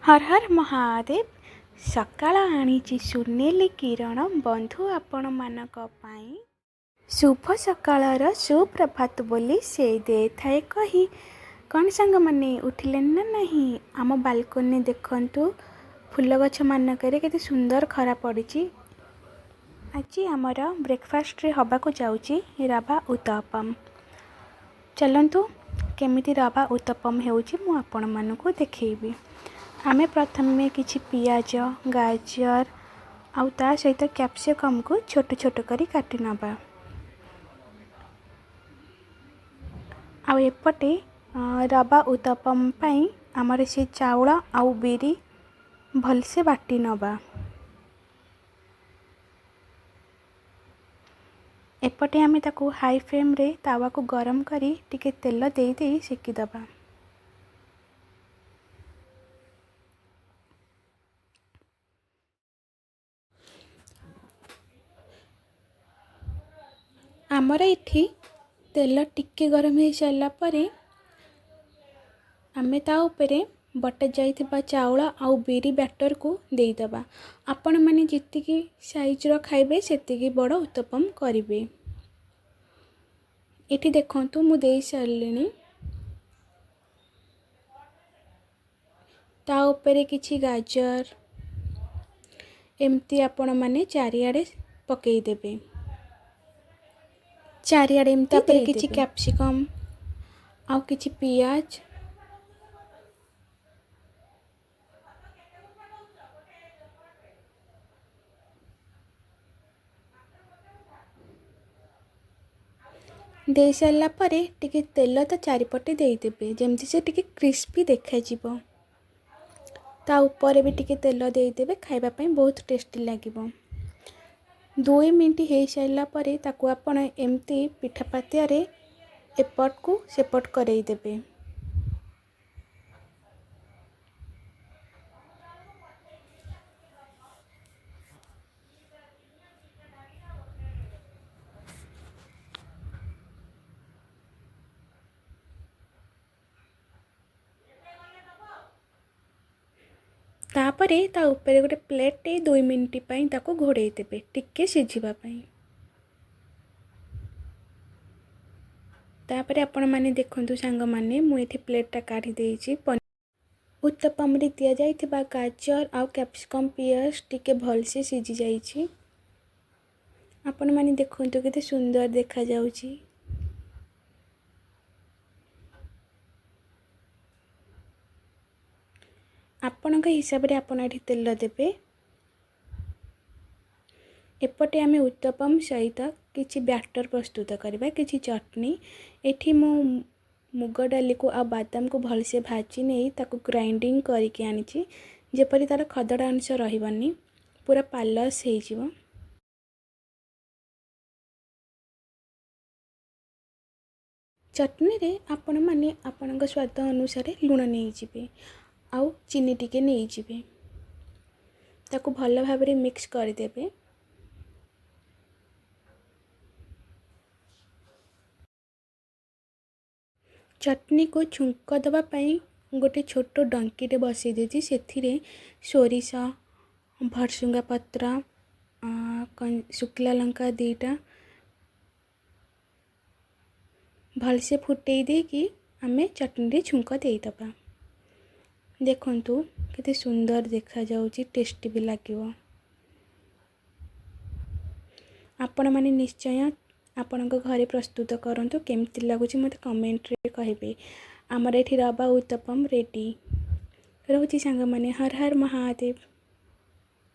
हर हर महादेव सकाळ आनीची सुनेली किरण बंधु आपण मानक पाई शुभ सकाळर सुप्रभात बोली से दे थाए कही कौन सांग मैंने उठिले ना नहीं आम बालकोनी देखंतु फूल गछ मानकरे केते सुंदर खरा पड़ी। आज आमर ब्रेकफास्ट रे हबाकू जाउची रवा उत्तपम। चलंतु केमिति रवा उत्तपम हेउची मु आपण मानकू देखैबी। आमे प्रथमे किछि पियाज गाजर आउ ता सहित कैप्सिकम को छोट छोट करी काटी नबा। आउ एपटे रवा उत्तपम पाई आमर से चाउल आउ बिरी भलसे बाटी नबा। एपटे आमे ताकू हाई फ्लेम रे तावा को गरम करी टिके तेल देई देई सेकी दबा। आमर इठी तेल टिके गरम हो सारा पर आमे ता उपरे बटा जाइथिबा चाउल आउ बिरी बैटर को देईदबा। आपण माने जितिकी साइज रो खाइबे सेतिकी बड़ उत्तपम करिवे। इठी देखंतु मु देई सारलिनी ता उपरे किछि गाजर एमती आपण माने चारियाडे पकेई देबे। चारियाडे एमती तापर किछि कैप्सिकम आउ किछि पियाज दे सारा पर टिके तेल तो चारिपटे देदेवे जमती से टिके क्रिस्पी देखा जीवो। ता ऊपर भी टिके तेल देदेवे खाइबा पई बहुत टेस्टी लागिवो। 2 मिनट हो सारा पर ताकू आपण एमती पिठा पातिया रे एपट को सेपट करई देबे। तापरे ता ऊपर गोटे प्लेट 2 मिनट पई ताको घोड़े देबे टिके सिझिबा पई। तापरे आपण माने देखंतु सांग माने मु एठी प्लेटटा काढी देइची। उत्तपम रे दिया जाइथिबा गाजर आउ कैप्सिकम पियाज टिके भलसे सिझी जाइची। आपण माने देखंतु केते सुंदर देखा जाउची। आपणक हिसाब रे आपण एठी तेल देबे। एपटे आमे उत्तपम सहित किछि बैटर प्रस्तुत करबा किछि चटनी। एठी मु मुग डाली को आ बादाम को भलसे भाजी नहीं ताको ग्राइंडिंग करके आनिछि जेपरि तार खदड़ा अंश रहिबनी पूरा पालस हे जिवो। चटनी रे आपण माने आपणक स्वाद अनुसार लूण नहीं जिबे आउ चीनी टिके नहीं जिबे ताको भल भाबरे मिक्स कर देबे। चटनी को छुंक दबा पाई गोटे छोट डंकीटे बसई देती से सोरिष भरसुंगा पत्र शुक्ला लंका 2टा भलसे फुटई दे कि आमे चटनी छुंक देदबा। देखंतु केते सुंदर देखा जाउची टेस्टी भी लागिवो। आपण माने निश्चय आपणक घरे प्रस्तुत करंतु केमति लागुची मते कमेंट रे कहिबे। हमर एठी रवा उत्तपम रेडी रहउची सांग माने हर हर महादेव।